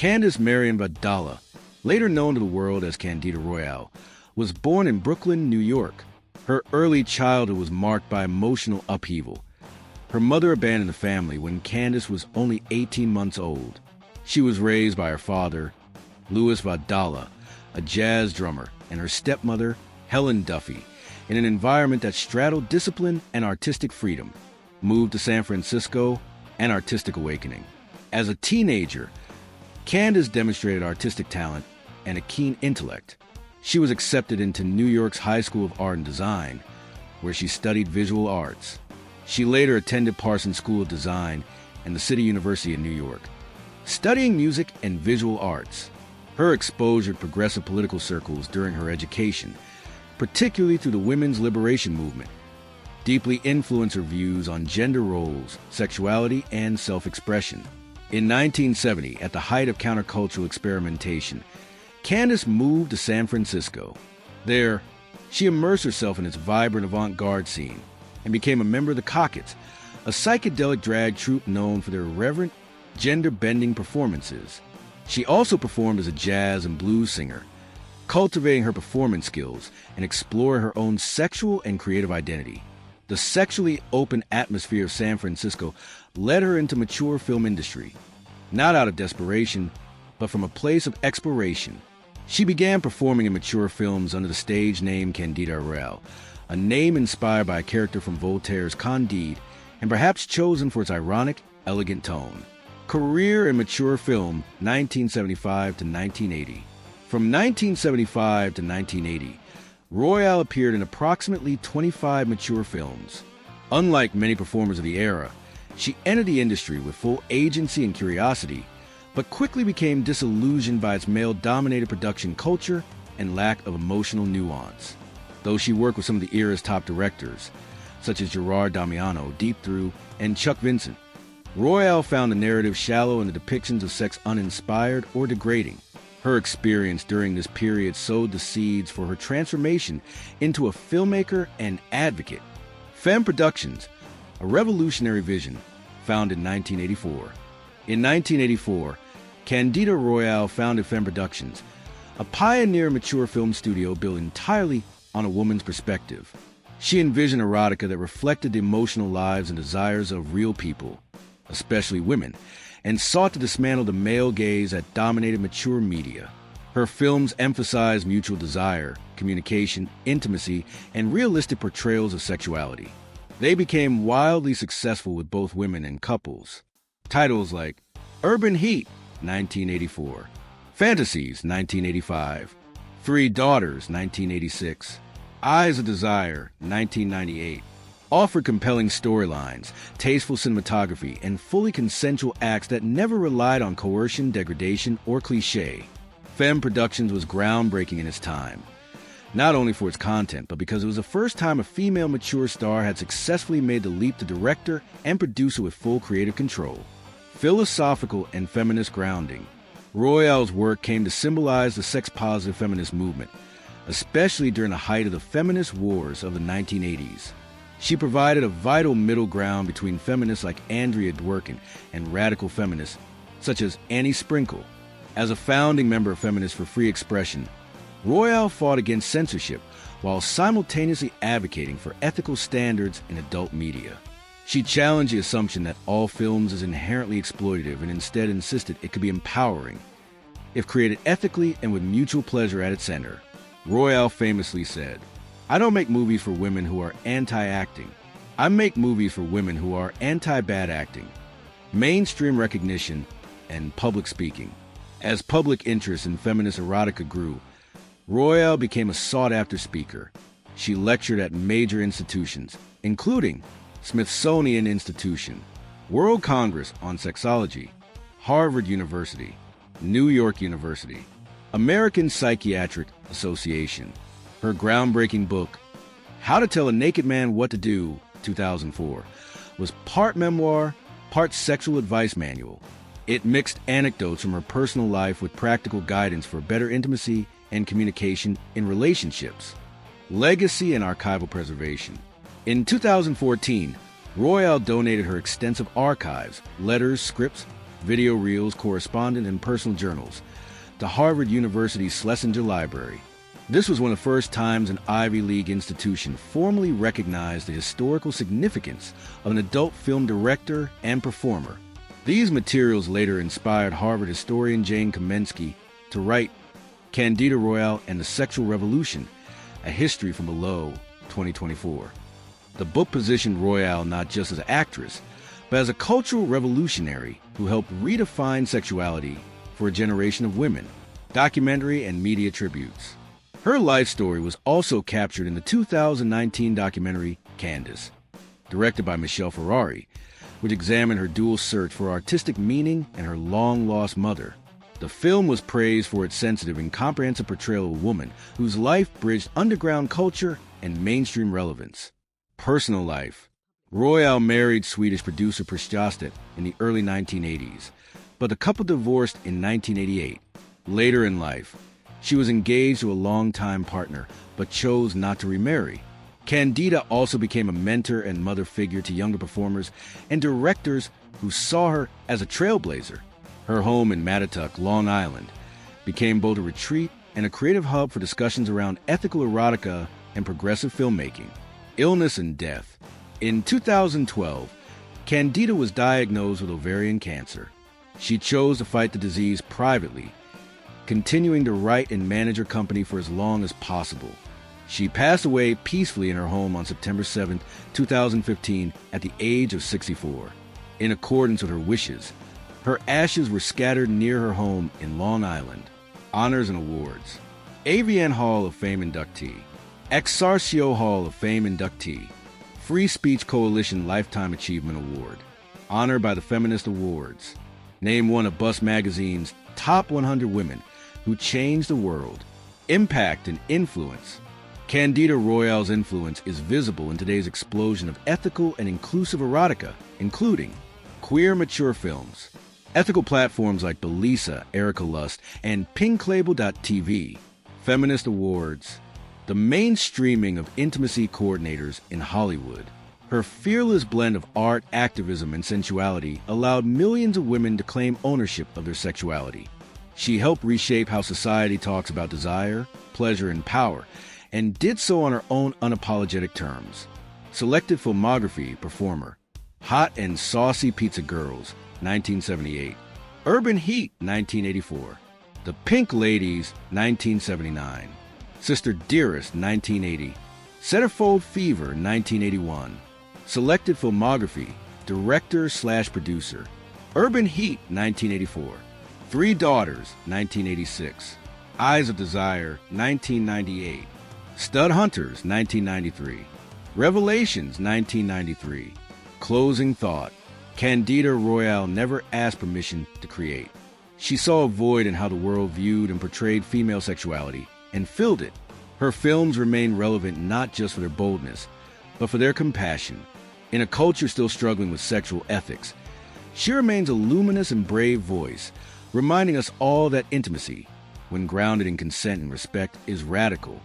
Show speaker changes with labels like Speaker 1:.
Speaker 1: Candice Marion Vadala, later known to the world as Candida Royale, was born in Brooklyn, New York. Her early childhood was marked by emotional upheaval. Her mother abandoned the family when Candice was only 18 months old. She was raised by her father, Louis Vadala, a jazz drummer, and her stepmother, Helen Duffy, in an environment that straddled discipline and artistic freedom. Moved to San Francisco, an artistic awakening. As a teenager, Candice demonstrated artistic talent and a keen intellect. She was accepted into New York's High School of Art and Design, where she studied visual arts. She later attended Parsons School of Design and the City University in New York, studying music and visual arts. Her exposure to progressive political circles during her education, particularly through the women's liberation movement, deeply influenced her views on gender roles, sexuality, and self-expression. In 1970, at the height of countercultural experimentation, Candice moved to San Francisco. There, she immersed herself in its vibrant avant-garde scene and became a member of the Cockets, a psychedelic drag troupe known for their irreverent, gender-bending performances. She also performed as a jazz and blues singer, cultivating her performance skills and exploring her own sexual and creative identity. The sexually open atmosphere of San Francisco led her into mature film industry, not out of desperation, but from a place of exploration. She began performing in mature films under the stage name Candida Royale, a name inspired by a character from Voltaire's Candide, and perhaps chosen for its ironic, elegant tone. Career in mature film, 1975 to 1980. From 1975 to 1980, Royale appeared in approximately 25 mature films. Unlike many performers of the era, she entered the industry with full agency and curiosity, but quickly became disillusioned by its male-dominated production culture and lack of emotional nuance. Though she worked with some of the era's top directors, such as Gerard Damiano, Deep Through, and Chuck Vincent, Royale found the narrative shallow and the depictions of sex uninspired or degrading. Her experience during this period sowed the seeds for her transformation into a filmmaker and advocate. Femme Productions, a revolutionary vision, founded in 1984. In 1984, Candida Royale founded Femme Productions, a pioneer mature film studio built entirely on a woman's perspective. She envisioned erotica that reflected the emotional lives and desires of real people, especially women, and sought to dismantle the male gaze that dominated mature media. Her films emphasized mutual desire, communication, intimacy, and realistic portrayals of sexuality. They became wildly successful with both women and couples. Titles like Urban Heat, 1984, Fantasies, 1985, Three Daughters, 1986, Eyes of Desire, 1998, offered compelling storylines, tasteful cinematography, and fully consensual acts that never relied on coercion, degradation, or cliché. Femme Productions was groundbreaking in its time, not only for its content, but because it was the first time a female mature star had successfully made the leap to director and producer with full creative control. Philosophical and feminist grounding. Royale's work came to symbolize the sex-positive feminist movement, especially during the height of the feminist wars of the 1980s. She provided a vital middle ground between feminists like Andrea Dworkin and radical feminists such as Annie Sprinkle. As a founding member of Feminists for Free Expression, Royale fought against censorship while simultaneously advocating for ethical standards in adult media. She challenged the assumption that all films is inherently exploitative and instead insisted it could be empowering if created ethically and with mutual pleasure at its center. Royale famously said, "I don't make movies for women who are anti-acting. I make movies for women who are anti-bad acting, mainstream recognition, and public speaking." As public interest in feminist erotica grew, Royale became a sought-after speaker. She lectured at major institutions, including Smithsonian Institution, World Congress on Sexology, Harvard University, New York University, American Psychiatric Association. Her groundbreaking book, How to Tell a Naked Man What to Do, 2004, was part memoir, part sexual advice manual. It mixed anecdotes from her personal life with practical guidance for better intimacy and communication in relationships, legacy, and archival preservation. In 2014, Royale donated her extensive archives, letters, scripts, video reels, correspondence, and personal journals to Harvard University's Schlesinger Library. This was one of the first times an Ivy League institution formally recognized the historical significance of an adult film director and performer. These materials later inspired Harvard historian Jane Kamensky to write Candida Royale and the Sexual Revolution, A History from Below, 2024. The book positioned Royale not just as an actress, but as a cultural revolutionary who helped redefine sexuality for a generation of women. Documentary and media tributes. Her life story was also captured in the 2019 documentary Candace, directed by Michelle Ferrari, which examined her dual search for artistic meaning and her long-lost mother. The film was praised for its sensitive and comprehensive portrayal of a woman whose life bridged underground culture and mainstream relevance. Personal life. Royale married Swedish producer Per Sjöstedt in the early 1980s, but the couple divorced in 1988. Later in life, she was engaged to a longtime partner, but chose not to remarry. Candida also became a mentor and mother figure to younger performers and directors who saw her as a trailblazer. Her home in Mattituck, Long Island, became both a retreat and a creative hub for discussions around ethical erotica and progressive filmmaking. Illness and death. In 2012, Candida was diagnosed with ovarian cancer. She chose to fight the disease privately, continuing to write and manage her company for as long as possible. She passed away peacefully in her home on September 7, 2015, at the age of 64. In accordance with her wishes, her ashes were scattered near her home in Long Island. Honors and awards. AVN Hall of Fame inductee. Exarcio Hall of Fame inductee. Free Speech Coalition Lifetime Achievement Award. Honored by the Feminist Awards. Named one of Bust Magazine's top 100 women who changed the world. Impact and influence. Candida Royale's influence is visible in today's explosion of ethical and inclusive erotica, including queer mature films, ethical platforms like Belisa, Erica Lust, and PinkLabel.tv, feminist awards, the mainstreaming of intimacy coordinators in Hollywood. Her fearless blend of art, activism, and sensuality allowed millions of women to claim ownership of their sexuality. She helped reshape how society talks about desire, pleasure, and power, and did so on her own unapologetic terms. Selected filmography performer. Hot and Saucy Pizza Girls, 1978. Urban Heat, 1984. The Pink Ladies, 1979. Sister Dearest, 1980. Centerfold Fever, 1981. Selected filmography, director/producer. Urban Heat, 1984. Three Daughters, 1986. Eyes of Desire, 1998. Stud Hunters, 1993. Revelations, 1993. Closing Thought. Candida Royale never asked permission to create. She saw a void in how the world viewed and portrayed female sexuality, and filled it. Her films remain relevant not just for their boldness, but for their compassion. In a culture still struggling with sexual ethics, she remains a luminous and brave voice, reminding us all that intimacy, when grounded in consent and respect, is radical